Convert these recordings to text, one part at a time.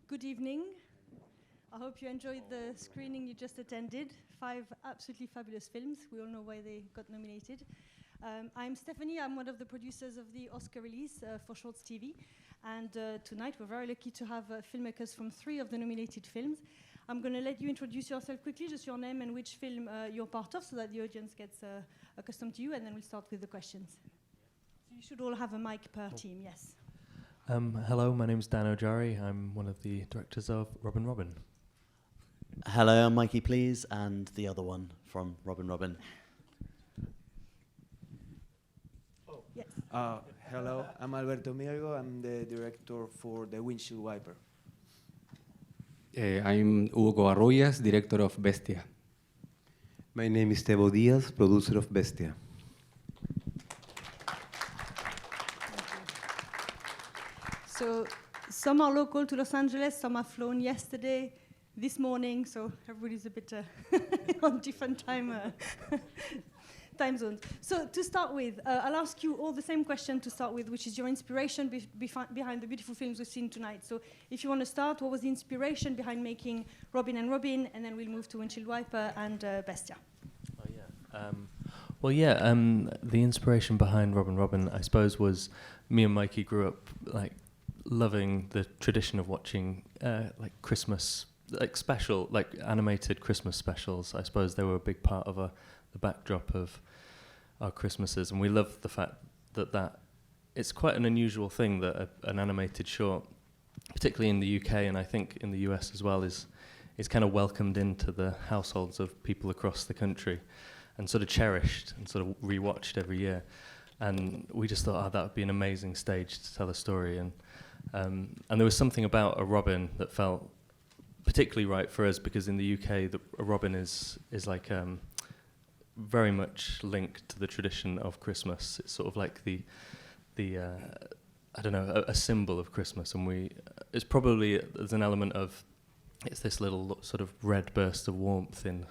Good evening. I hope you enjoyed the screening you just attended. 5 absolutely fabulous films. We all know why they got nominated. I'm Stephanie. I'm one of the producers of the Oscar release for ShortsTV. And tonight we're very lucky to have filmmakers from 3 of the nominated films. I'm going to let you introduce yourself quickly, just your name and which film you're part of, so that the audience gets accustomed to you, and then we'll start with the questions. So you should all have a mic per team, yes. Hello, my name's Dan Ojari. I'm one of the directors of Robin Robin. Hello, I'm Mikey, please, and the other one from Robin Robin. Oh. Yes. Hello, I'm Alberto Mielgo. I'm the director for the Windshield wiper. I'm Hugo Covarrubias, director of Bestia. My name is Tevo Diaz, producer of Bestia. So some are local to Los Angeles, some have flown yesterday, this morning, so everybody's a bit on different time zones. So to start with, I'll ask you all the same question to start with, which is your inspiration behind the beautiful films we've seen tonight. So if you want to start, what was the inspiration behind making Robin and Robin, and then we'll move to Windshield Wiper and Bestia. Oh yeah. The inspiration behind Robin Robin, I suppose, was me and Mikey grew up like loving the tradition of watching like Christmas, like special, like animated Christmas specials. I suppose they were a big part of the backdrop of our Christmases, and we love the fact that it's quite an unusual thing that an animated short, particularly in the UK and I think in the US as well, is kind of welcomed into the households of people across the country and sort of cherished and sort of rewatched every year. And we just thought, that would be an amazing stage to tell a story. And there was something about a Robin that felt particularly right for us, because in the UK, a Robin is like very much linked to the tradition of Christmas. It's sort of like the I don't know, a symbol of Christmas. And it's probably, there's an element of, it's this little sort of red burst of warmth in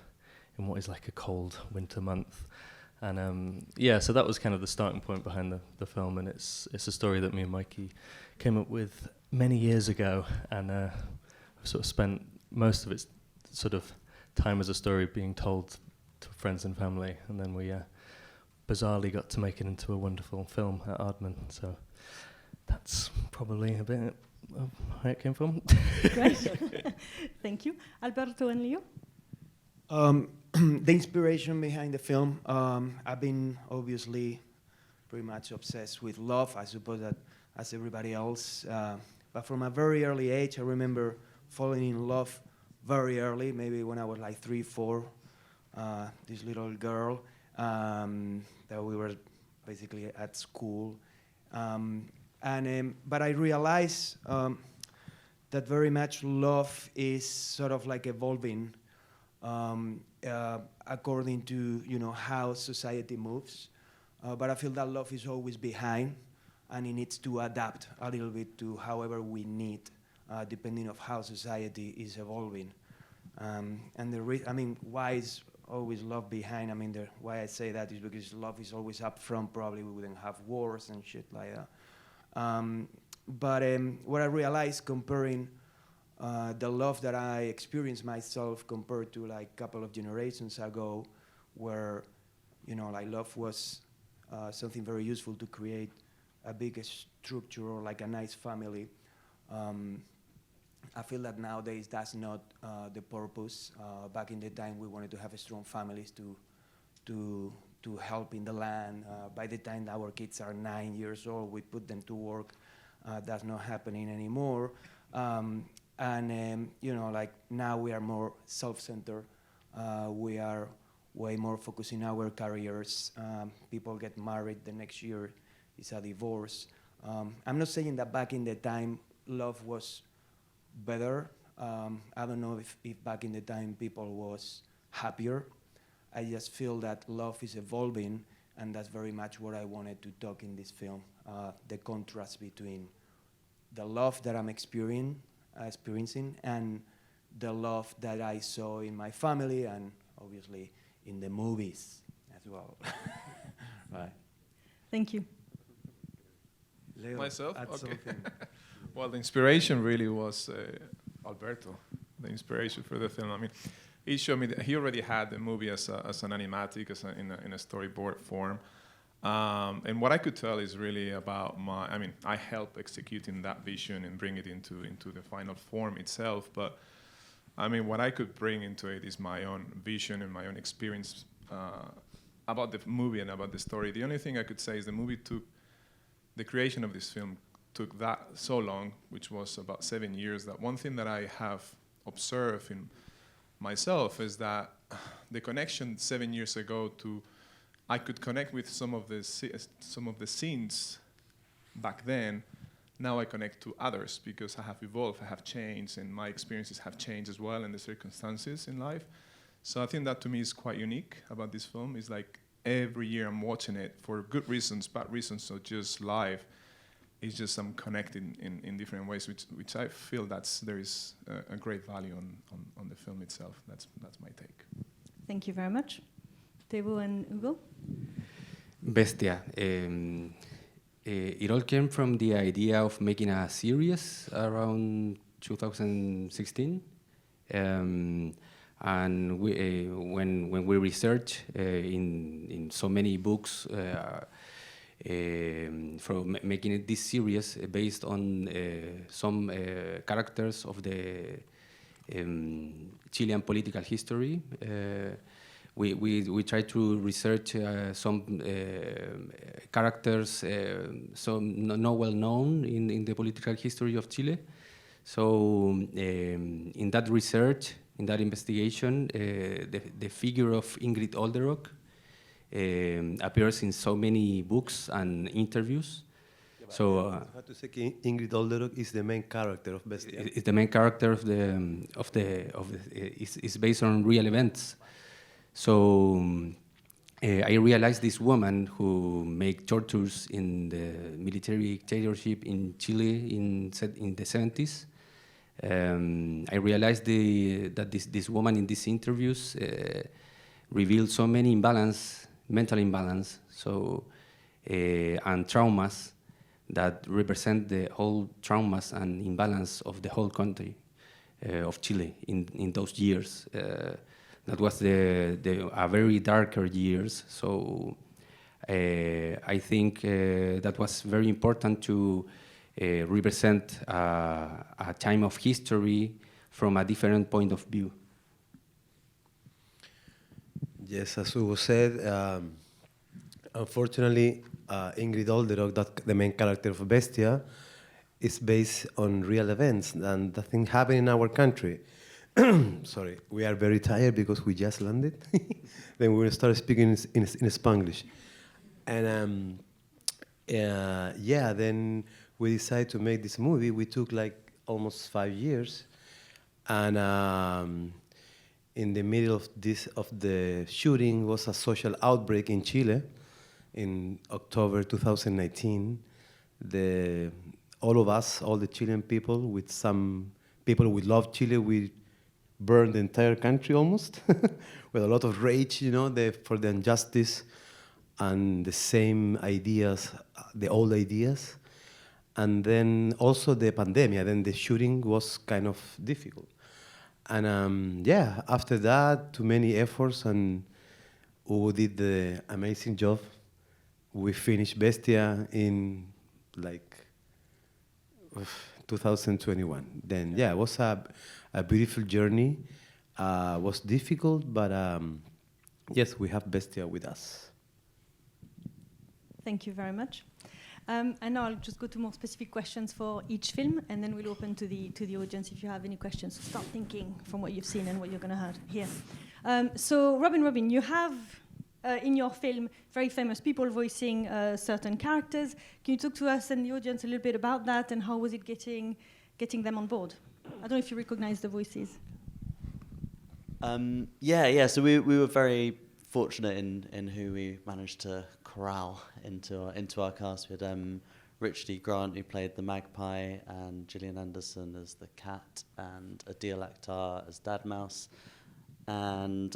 what is like a cold winter month. And so that was kind of the starting point behind the film, and it's a story that me and Mikey came up with many years ago, and I've sort of spent most of its sort of time as a story being told to friends and family, and then we bizarrely got to make it into a wonderful film at Aardman. So that's probably a bit of where it came from. Great. Thank you. Alberto and Leo? The inspiration behind the film, I've been obviously pretty much obsessed with love, I suppose that as everybody else. But from a very early age, I remember falling in love very early, maybe when I was like 3, 4, this little girl that we were basically at school. But I realized that very much love is sort of like evolving according to how society moves, but I feel that love is always behind, and it needs to adapt a little bit to however we need, depending on how society is evolving. And why is always love behind? Why I say that is because love is always up front. Probably we wouldn't have wars and shit like that. But what I realized comparing the love that I experienced myself compared to like a couple of generations ago, where like love was something very useful to create a big structure or like a nice family. I feel that nowadays that's not the purpose. Back in the time, we wanted to have strong families to help in the land. By the time our kids are 9 years old, we put them to work. That's not happening anymore. Like now we are more self-centered. We are way more focused in our careers. People get married, the next year is a divorce. I'm not saying that back in the time love was better. I don't know if back in the time people was happier. I just feel that love is evolving, and that's very much what I wanted to talk in this film. The contrast between the love that I'm experiencing and the love that I saw in my family and obviously in the movies as well. Right. Thank you. Leo, Myself? add Okay. something. Well, the inspiration really was Alberto, the inspiration for the film. I mean, he showed me that he already had the movie as an animatic, in a storyboard form. And what I could tell is really about I help executing that vision and bring it into the final form itself. But I mean, what I could bring into it is my own vision and my own experience about the movie and about the story. The only thing I could say is the creation of this film took that so long, which was about 7 years, that one thing that I have observed in myself is that the connection 7 years ago I could connect with some of the scenes back then. Now I connect to others because I have evolved, I have changed, and my experiences have changed as well, and the circumstances in life. So I think that to me is quite unique about this film. It's like every year I'm watching it for good reasons, bad reasons, or just live. It's just I'm connected in different ways, which I feel there is a great value on the film itself. That's my take. Thank you very much. Tevo and Hugo? Bestia. It all came from the idea of making a series around 2016. And when we research in so many books for making this series based on some characters of the Chilean political history, we try to research some characters not well known in the political history of Chile. So in that research, in that investigation, the figure of Ingrid Olderock appears in so many books and interviews. Yeah, so I have to say Ingrid Olderock is the main character of Bestia. It's the main character of is based on real events. So I realized this woman who made tortures in the military dictatorship in Chile in the 70s. I realized that this woman in these interviews revealed so many mental imbalance, and traumas that represent the whole traumas and imbalance of the whole country of Chile in those years. That was a very darker years. So I think that was very important to represent a time of history from a different point of view. Yes, as Hugo said, unfortunately, Ingrid Olderock, the main character of Bestia, is based on real events and the thing happened in our country. Sorry, we are very tired because we just landed. Then we're going to start speaking in Spanglish. And then we decided to make this movie. We took like almost 5 years. And in the middle of the shooting was a social outbreak in Chile in October 2019. All of us, all the Chilean people, with some people who love Chile, we burned the entire country almost with a lot of rage, for the injustice and the same ideas, the old ideas. And then also the pandemic, then the shooting was kind of difficult. And after that, too many efforts, and Hugo did the amazing job. We finished Bestia in like 2021. Then it was a beautiful journey. Was difficult, but yes, we have Bestia with us. Thank you very much. And now I'll just go to more specific questions for each film, and then we'll open to the audience if you have any questions. So start thinking from what you've seen and what you're going to hear. So Robin, you have in your film very famous people voicing certain characters. Can you talk to us and the audience a little bit about that, and how was it getting them on board? I don't know if you recognize the voices. So we were very fortunate in who we managed to corral into our cast. We had Richard E. Grant, who played the magpie, and Gillian Anderson as the cat, and Adil Akhtar as Dad Mouse, and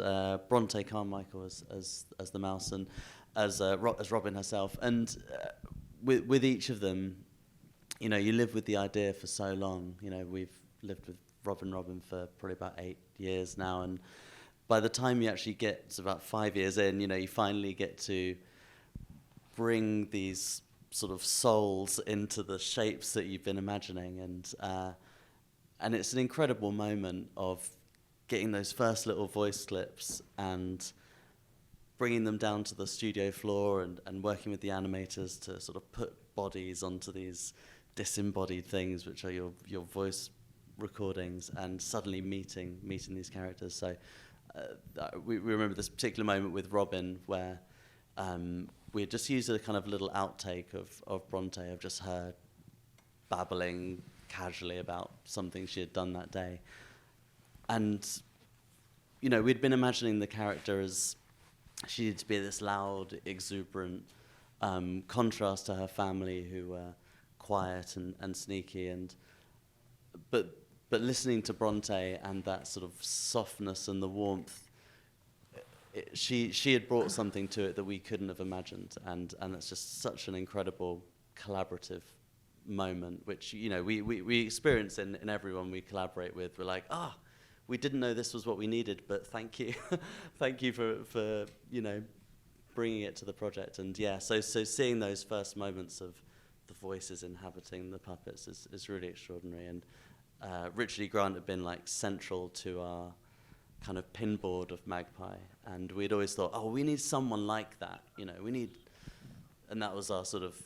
Bronte Carmichael as the mouse, and as Robin herself. And with each of them, you live with the idea for so long. We've lived with Robin for probably about 8 years now, and by the time you actually get to about 5 years in, you finally get to bring these sort of souls into the shapes that you've been imagining, and it's an incredible moment of getting those first little voice clips and bringing them down to the studio floor and working with the animators to sort of put bodies onto these disembodied things, which are your voice recordings, and suddenly meeting these characters. So we remember this particular moment with Robin where we had just used a kind of little outtake of Bronte, of just her babbling casually about something she had done that day. And, we'd been imagining the character as she needed to be this loud, exuberant contrast to her family, who were quiet and sneaky. But listening to Bronte and that sort of softness and the warmth, she had brought something to it that we couldn't have imagined, and that's just such an incredible collaborative moment, which we experience in everyone we collaborate with. We're like, we didn't know this was what we needed, but thank you, thank you for bringing it to the project. And so seeing those first moments of the voices inhabiting the puppets is really extraordinary. And Richard E. Grant had been central to our kind of pinboard of Magpie, and we'd always thought, we need someone like that, and that was our sort of,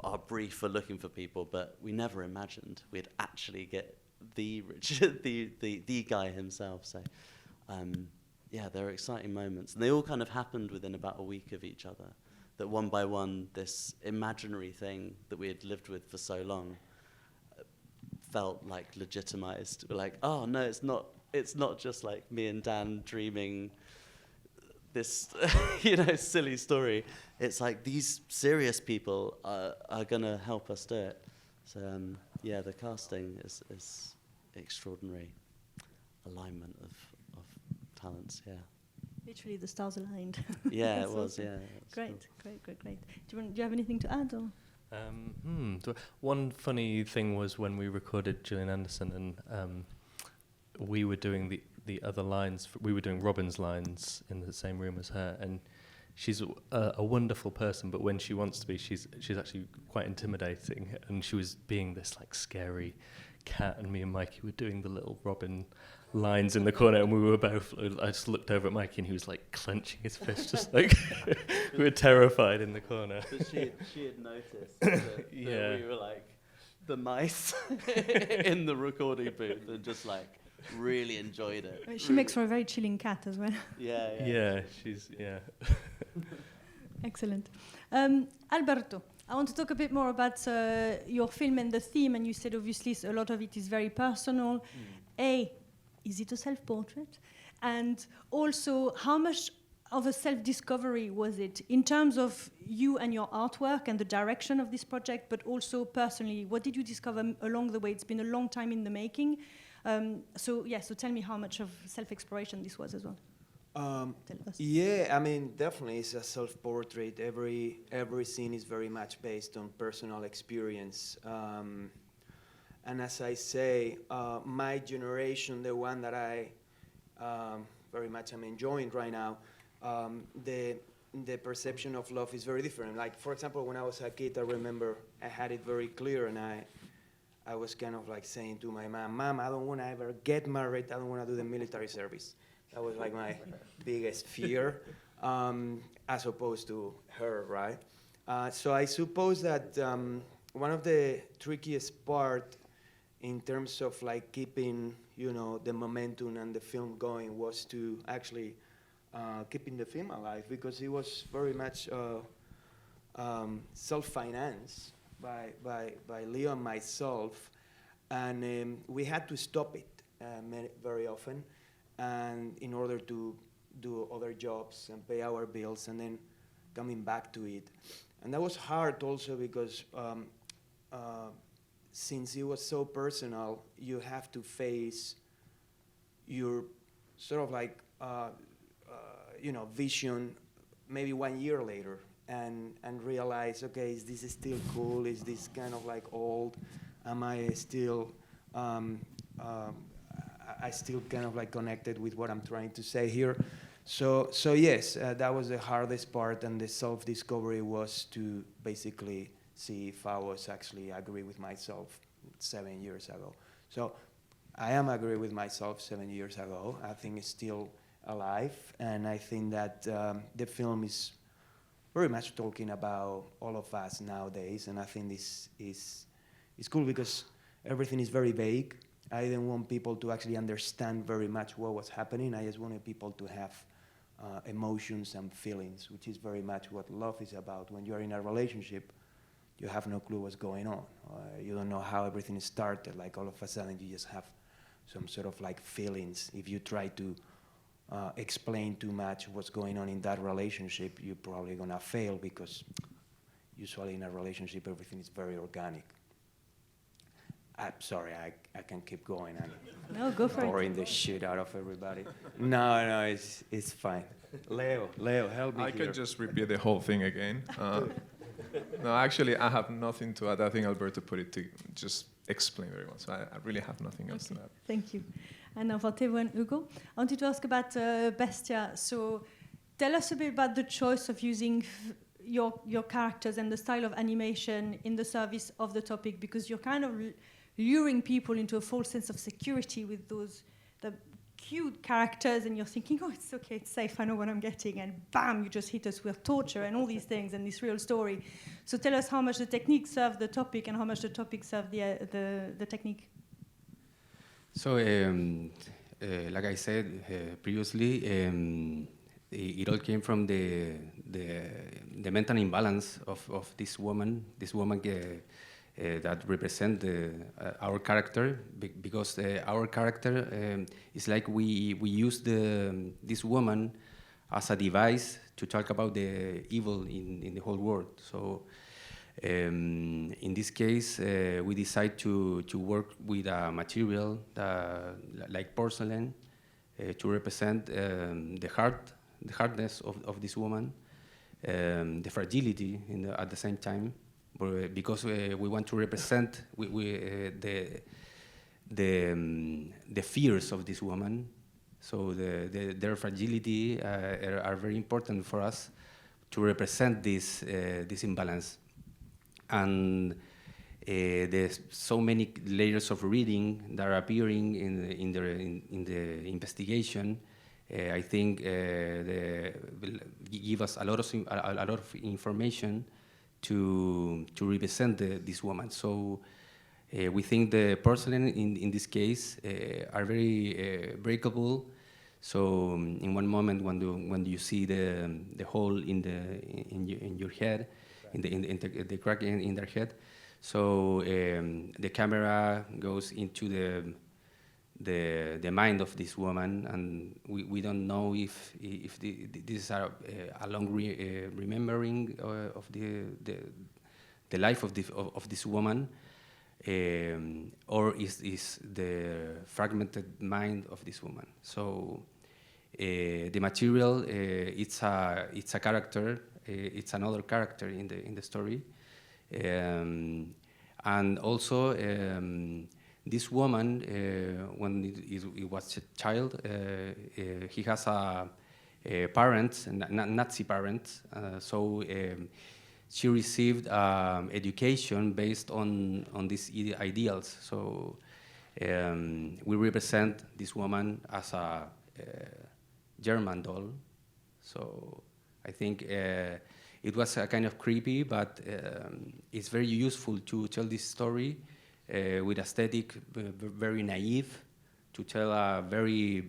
our brief for looking for people, but we never imagined we'd actually get the Richard, the guy himself. So, there are exciting moments, and they all kind of happened within about a week of each other, that one by one, this imaginary thing that we had lived with for so long felt legitimized. We're like, no, it's not just me and Dan dreaming this, silly story. It's these serious people are going to help us do it. So, the casting is extraordinary alignment of talents, Literally the stars aligned. Yeah, it was, awesome. Great. Do you have anything to add? Or? One funny thing was when we recorded Gillian Anderson, and we were doing the other lines. We were doing Robin's lines in the same room as her, and she's a wonderful person. But when she wants to be, she's actually quite intimidating. And she was being this scary cat, and me and Mikey were doing the little Robin lines in the corner, and we were both. I just looked over at Mikey, and he was clenching his fist, just we were terrified in the corner. But she had noticed that we were the mice in the recording booth, and just really enjoyed it. She makes for a very chilling cat as well. Yeah, she's. Excellent. Alberto, I want to talk a bit more about your film and the theme, and you said obviously a lot of it is very personal. Is it a self-portrait? And also, how much of a self-discovery was it in terms of you and your artwork and the direction of this project, but also personally, what did you discover along the way? It's been a long time in the making. So tell me how much of self-exploration this was as well. Definitely it's a self-portrait. Every scene is very much based on personal experience. And as I say, my generation, the one that I very much am enjoying right now, the perception of love is very different. For example, when I was a kid, I remember I had it very clear, and I was kind of saying to my mom, I don't want to ever get married. I don't want to do the military service. That was my biggest fear, as opposed to her, right? So I suppose that one of the trickiest part in terms of keeping, the momentum and the film going was to actually keeping the film alive, because it was very much self-financed by Leo and myself, and we had to stop it very often, and in order to do other jobs and pay our bills, and then coming back to it. And that was hard also because since it was so personal, you have to face your sort of vision maybe 1 year later, and realize, okay, is this still cool? Is this kind of old? Am I still I still kind of like connected with what I'm trying to say here. So yes, that was the hardest part, and the self-discovery was to basically see if I was actually agree with myself 7 years ago. So I am agree with myself 7 years ago. I think it's still alive, and I think that the film is very much talking about all of us nowadays, and I think this is cool because everything is very vague. I didn't want people to actually understand very much what was happening. I just wanted people to have emotions and feelings, which is very much what love is about. When you're in a relationship, you have no clue what's going on. You don't know how everything started. Like all of a sudden, you just have some sort of like feelings. If you try to explain too much what's going on in that relationship, you're probably gonna fail, because usually in a relationship, everything is very organic. I'm sorry, I can keep going. No, go for it. Boring the shit out of everybody. No, it's fine. Leo, help me I here. could just repeat the whole thing again. No, actually, I have nothing to add. I think Alberto put it to just explain very well. So I really have nothing else to add. Thank you. And now for Tevo and Hugo, I wanted to ask about Bestia. So tell us a bit about the choice of using your characters and the style of animation in the service of the topic, because you're kind of luring people into a false sense of security with the cute characters, and you're thinking, oh, it's okay, it's safe, I know what I'm getting, and bam, you just hit us with torture and all these things and this real story. So tell us how much the technique served the topic and how much the topic served the technique. So, like I said previously, it all came from the mental imbalance of this woman that represent our character, because our character is like we use this woman as a device to talk about the evil in the whole world. So in this case, we decide to work with a material like porcelain to represent the hardness of this woman, the fragility at the same time. Because we want to represent the fears of this woman, so their fragility are very important for us to represent this imbalance. And there's so many layers of reading that are appearing in the investigation. I think they will give us a lot of information to represent this woman. So we think the porcelain in this case are very breakable. So in one moment when you see the hole in your head, in the crack in their head, so the camera goes into the mind of this woman, and we don't know if this is a long remembering of the life of this woman, or is the fragmented mind of this woman. So the material, it's a character, it's another character in the story, and also. This woman, when he was a child, he has a parents, Nazi parents, so she received education based on these ideals. So we represent this woman as a German doll. So I think it was kind of creepy, but it's very useful to tell this story with aesthetic, very naive, to tell a very,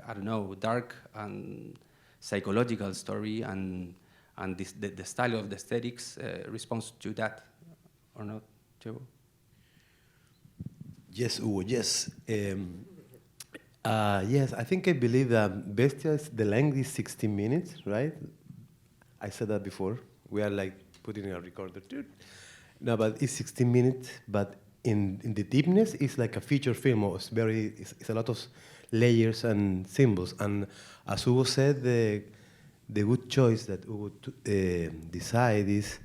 I don't know, dark and psychological story, and the style of the aesthetics responds to that, or not, Tevo? Yes, Hugo, yes. Yes, I think I believe that Bestia, the length is 16 minutes, right? I said that before. We are like putting a recorder. No, but it's 16 minutes, but in the deepness, it's like a feature film. It's a lot of layers and symbols. And as Hugo said, the good choice that Hugo decided is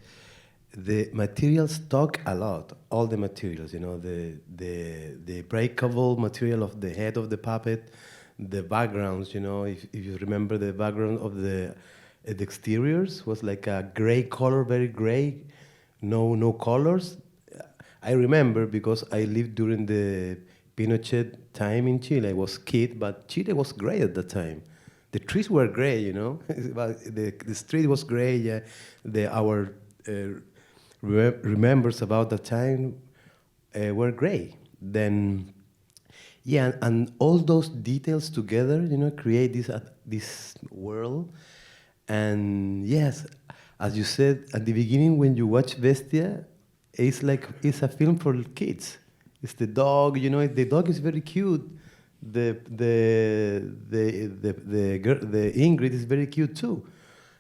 the materials talk a lot. All the materials, you know, the breakable material of the head of the puppet, the backgrounds, you know, if you remember the background of the exteriors was like a gray color, very gray, no colors. I remember because I lived during the Pinochet time in Chile. I was a kid, but Chile was gray at the time. The trees were gray, you know. The street was gray. Yeah, our remembers about the time were gray. Then, yeah, and all those details together, you know, create this world. And yes, as you said at the beginning, when you watch Bestia, it's a film for kids. It's the dog, you know. The dog is very cute. The Ingrid is very cute too.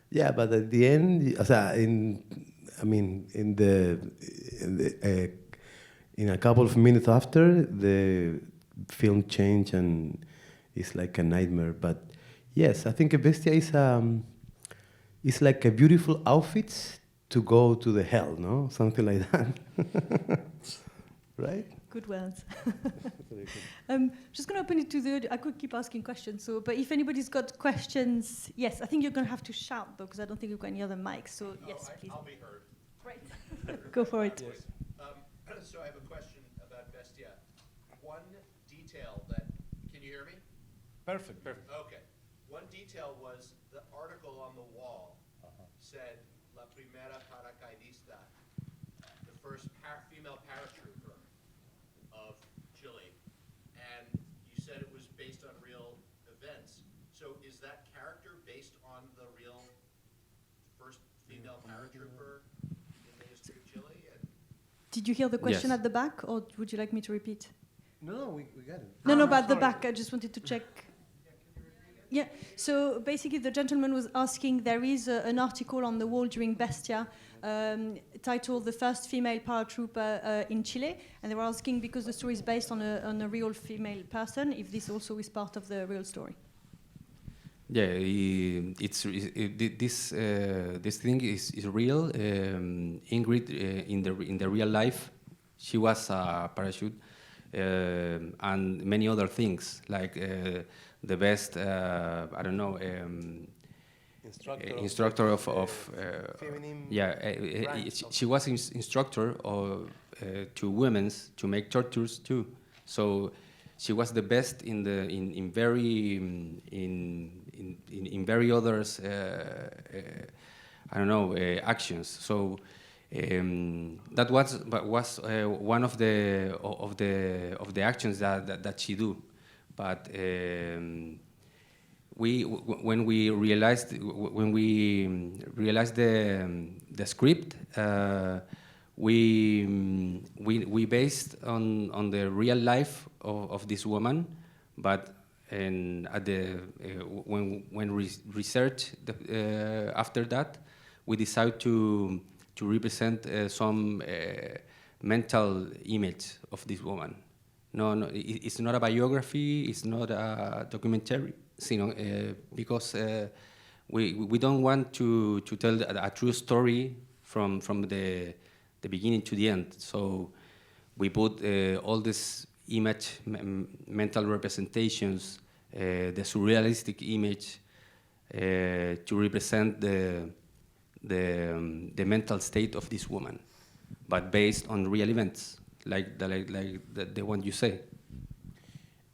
Yeah, but at the end, in a couple of minutes after, the film changed and it's like a nightmare. But yes, I think a Bestia is like a beautiful outfit to go to the hell, no? Something like that. Right? Good words. Just going to open it to the audience. I could keep asking questions, but if anybody's got questions, yes, I think you're going to have to shout, though, because I don't think we've got any other mics. So, yes, please. I'll be heard. Great. Go for it. Yes. So I have a question about Bestia. One detail that, can you hear me? Perfect. Okay. One detail was the article on the wall said, La primera paracaidista, the first female paratrooper of Chile. And you said it was based on real events. So is that character based on the real first female paratrooper in the history of Chile? And Did you hear the question Yes. at the back, or would you like me to repeat? No, we got it. No, but at the back, I just wanted to check. Yeah, so basically the gentleman was asking, there is an article on the wall during Bestia titled The First Female Paratrooper in Chile, and they were asking, because the story is based on a real female person, if this also is part of the real story. Yeah, this thing is real. Ingrid, in the real life, she was a parachute, and many other things like the best, I don't know, instructor of feminine. She was instructor to women to make tortures too. So she was the best in very others I don't know actions. So that was one of the actions that she do. But when we realized the script, we based on the real life of this woman, but when we research after that, we decided to represent some mental image of this woman. No, it's not a biography. It's not a documentary. Because we don't want to tell a true story from the beginning to the end. So we put all these mental representations, the surrealistic image, to represent the mental state of this woman, but based on real events, like the one you say.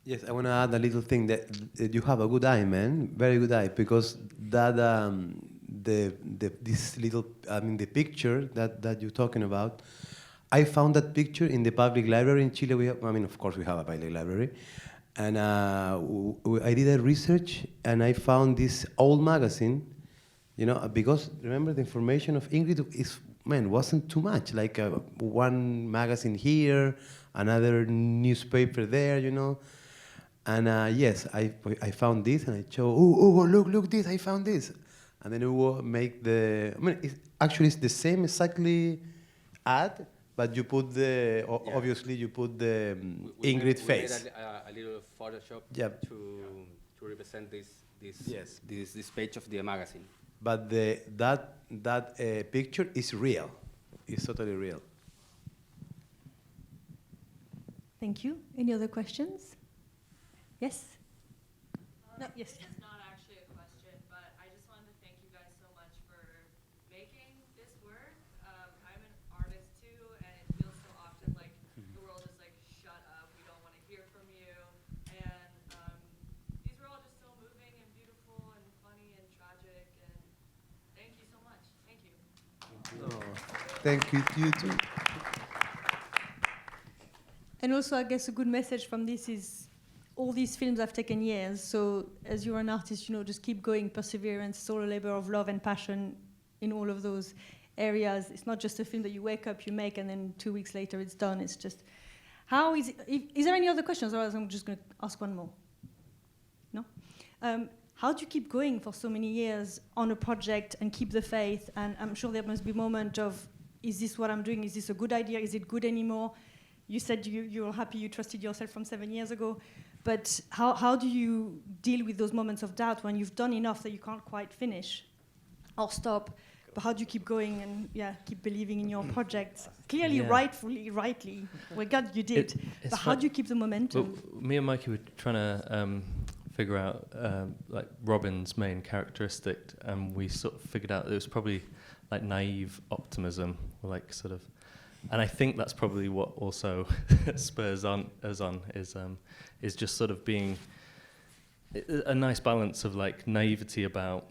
Yes, I want to add a little thing that you have a good eye, man, very good eye, because that this little, the picture that you're talking about, I found that picture in the public library in Chile. We have, of course, we have a public library, and I did a research, and I found this old magazine, because remember the information of Ingrid wasn't too much, like one magazine here, another newspaper there, And yes, I found this, and I show, look this, I found this. And then Hugo make it's the same exactly ad, but you put obviously you put the Ingrid face. We made a little Photoshop to represent this page of the magazine. But that picture is real. It's totally real. Thank you. Any other questions? Yes? No, yes. This is not actually a question, but I just wanted to thank you guys so much for making this work. I'm an artist too, and it feels so often like the world is like, shut up, we don't want to hear from you. And these were all just so moving and beautiful and funny and tragic, and thank you so much. Thank you. Oh, thank you, you too. And also, I guess a good message from this is all these films have taken years. So as you're an artist, just keep going, perseverance. It's all a labor of love and passion in all of those areas. It's not just a film that you wake up, you make, and then 2 weeks later it's done. It's just, how is it, is there any other questions? Otherwise, I'm just going to ask one more. No? How do you keep going for so many years on a project and keep the faith? And I'm sure there must be a moment of, is this what I'm doing? Is this a good idea? Is it good anymore? You said you're happy you trusted yourself from 7 years ago, but how do you deal with those moments of doubt when you've done enough that you can't quite finish or stop? But how do you keep going and keep believing in your projects? Clearly, rightly, well, God, you did. But how do you keep the momentum? Well, me and Mikey were trying to figure out like Robin's main characteristic, and we sort of figured out it was probably like naive optimism, or like sort of. And I think that's probably what also spurs us on is just sort of being a nice balance of like naivety about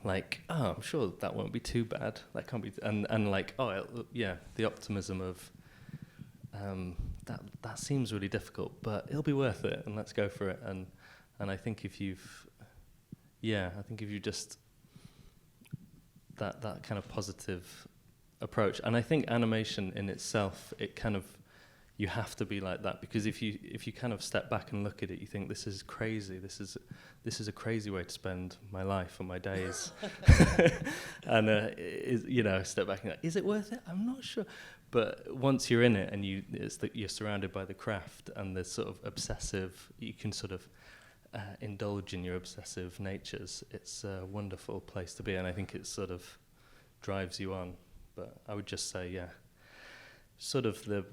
like, oh, I'm sure that won't be too bad. That can't be, and like, oh yeah, the optimism of that seems really difficult, but it'll be worth it, and let's go for it. And I think if you just that kind of positive approach, and I think animation in itself, it kind of, you have to be like that, because if you kind of step back and look at it, you think this is crazy, this is a crazy way to spend my life or my days. And step back and like, is it worth it? I'm not sure. But once you're in it and you're surrounded by the craft and the sort of obsessive, you can sort of indulge in your obsessive natures. It's a wonderful place to be, and I think it sort of drives you on. But I would just say, sort of that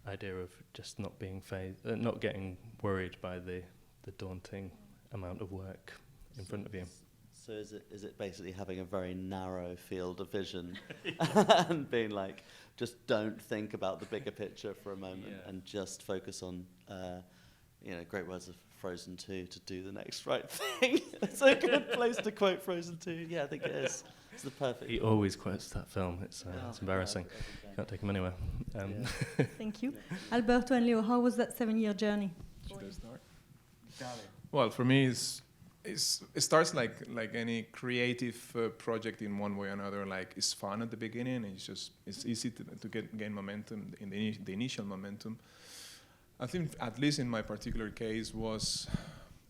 idea of just not being not getting worried by the daunting amount of work in front of you. So is it basically having a very narrow field of vision and being like, just don't think about the bigger picture for a moment and just focus on, great words of Frozen 2, to do the next right thing. It's a good place to quote Frozen 2. Yeah, I think it is. It's the perfect. He always quotes that film. It's embarrassing. Can't take him anywhere. Thank you. Alberto and Leo, how was that 7-year journey? Should I start? Well, for me, it starts like any creative project in one way or another. Like, it's fun at the beginning. It's easy to gain momentum in the initial momentum. I think, at least in my particular case,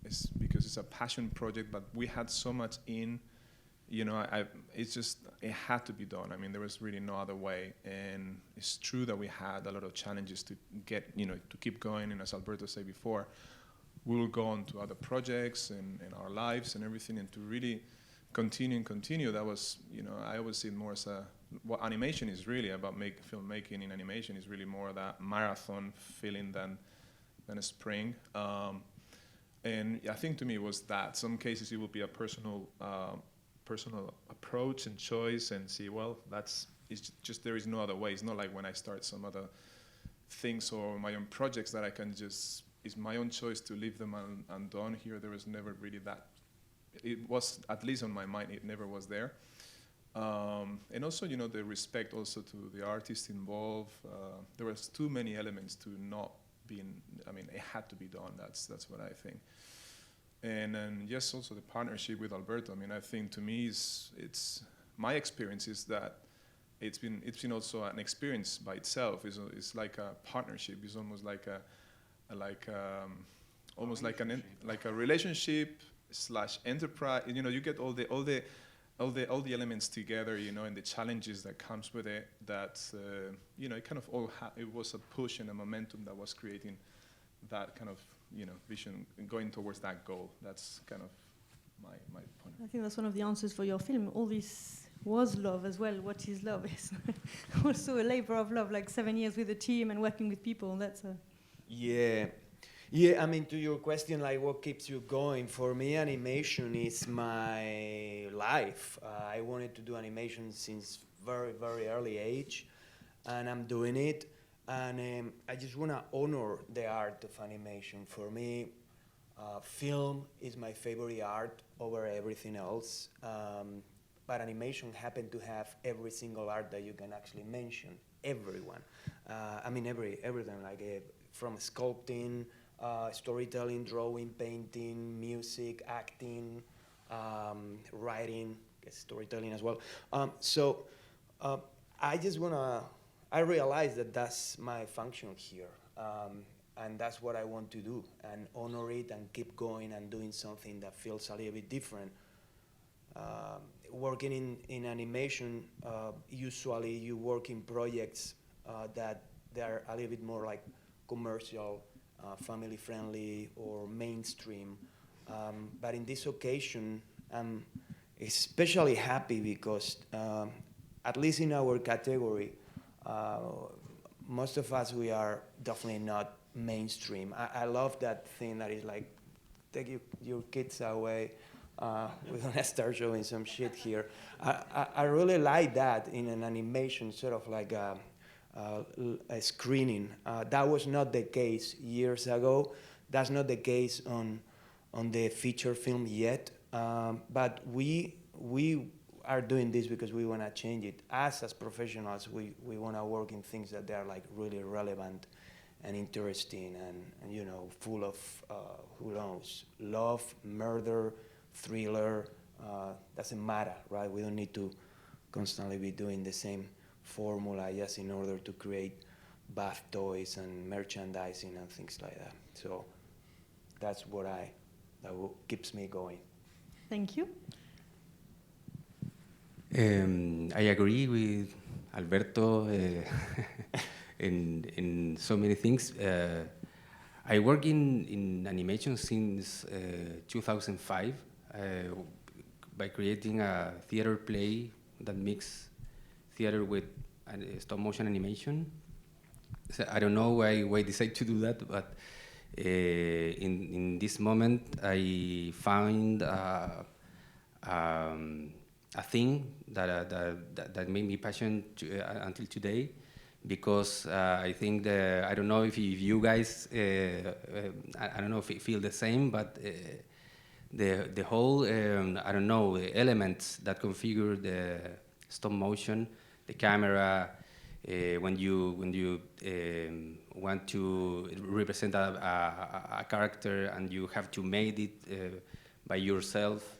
it's because it's a passion project, but we had so much in. It had to be done. I mean, there was really no other way. And it's true that we had a lot of challenges to get, to keep going. And as Alberto said before, we will go on to other projects in our lives and everything, and to really continue. That was, I always see it more as what animation is really about. Filmmaking in animation is really more that marathon feeling than a sprint. And I think to me it was that. Some cases it will be a personal approach and choice, and see, well, it's just there is no other way. It's not like when I start some other things or my own projects that I can just, it's my own choice to leave them undone. Here there was never really that. It was, at least on my mind, it never was there. And also, the respect also to the artist involved. There was too many elements to not being, it had to be done. That's what I think. And then, yes, also the partnership with Alberto. I think to me, it's my experience is that it's been also an experience by itself. It's like a partnership. It's almost like a relationship / enterprise. You get all the elements together. And the challenges that comes with it. That it kind of it was a push and a momentum that was creating that kind of vision and going towards that goal. That's kind of my point. I think that's one of the answers for your film. All these was love as well. What is love is also a labor of love, like 7 years with a team and working with people. That's a... Yeah. Yeah, I mean, to your question, like what keeps you going? For me, animation is my life. I wanted to do animation since very, very early age, and I'm doing it. And I just want to honor the art of animation. For me, film is my favorite art over everything else. But animation happened to have every single art that you can actually mention. Everyone. I mean, everything, like from sculpting, storytelling, drawing, painting, music, acting, writing, storytelling as well. I just I realize that that's my function here. And that's what I want to do, and honor it and keep going and doing something that feels a little bit different. Working in animation, usually you work in projects that they're a little bit more like commercial, family friendly, or mainstream. But in this occasion, I'm especially happy because, at least in our category, most of us, we are definitely not mainstream. I love that thing that is like, take your kids away. We're gonna start showing some shit here. I really like that in an animation, sort of like a screening. That was not the case years ago. That's not the case on the feature film yet. But we are doing this because we want to change it. As professionals, we want to work in things that they are like really relevant and interesting and you know, full of who knows, love, murder, thriller. Doesn't matter, right? We don't need to constantly be doing the same formula just in order to create bath toys and merchandising and things like that. So that's that keeps me going. Thank you. I agree with Alberto in so many things. I work in animation since 2005 by creating a theater play that mixes theater with stop motion animation. So I don't know why I decided to do that, but in this moment I found a thing that made me passionate until today, because I think I don't know if you guys I don't know if you feel the same, but the whole I don't know, the elements that configure the stop motion, the camera, when you want to represent a character and you have to make it by yourself.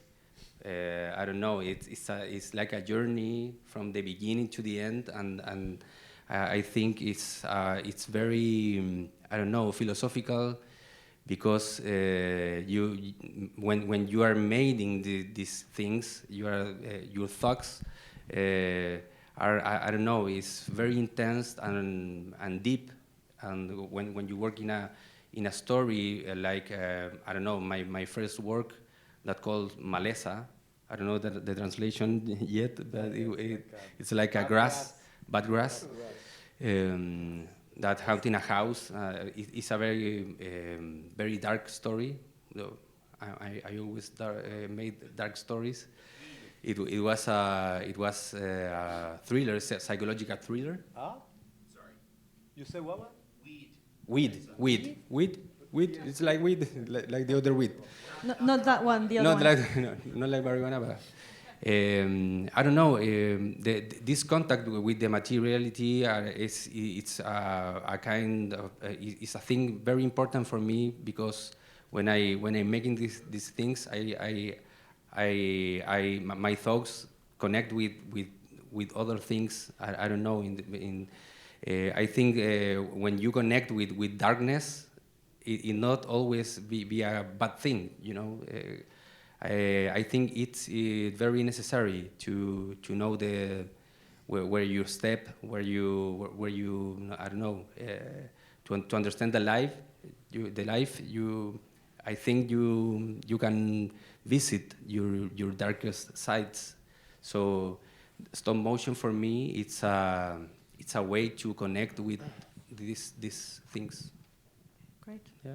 I don't know. It's like a journey from the beginning to the end, and I think it's very I don't know, philosophical, because when you are making these things, your thoughts are I don't know, it's very intense and deep, and when you work in a story like I don't know, my first work that called Maleza. I don't know the translation yet, but it's like a grass, bad grass, that held in a house. It's a very dark story. I always made dark stories. It was a thriller, psychological thriller. Ah, sorry. You say what? Weed. It's like weed, like the other weed. Not that one, the other one. Not like marijuana, but I don't know. This contact with the materiality it's a kind of it's a thing very important for me, because when I'm making these things, my thoughts connect with other things. I don't know. I think when you connect with darkness, it not always be a bad thing, you know. I think it's very necessary to know where you step, where you I don't know, to understand the life. I think you can visit your darkest sides. So stop motion for me, it's a way to connect with these things. Great. Yeah.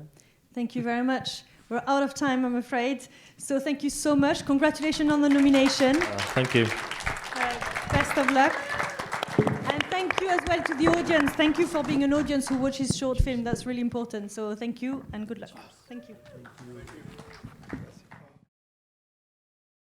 Thank you very much. We're out of time, I'm afraid. So thank you so much. Congratulations on the nomination. Thank you. Best of luck. And thank you as well to the audience. Thank you for being an audience who watches short film. That's really important. So thank you and good luck. Thank you. Thank you.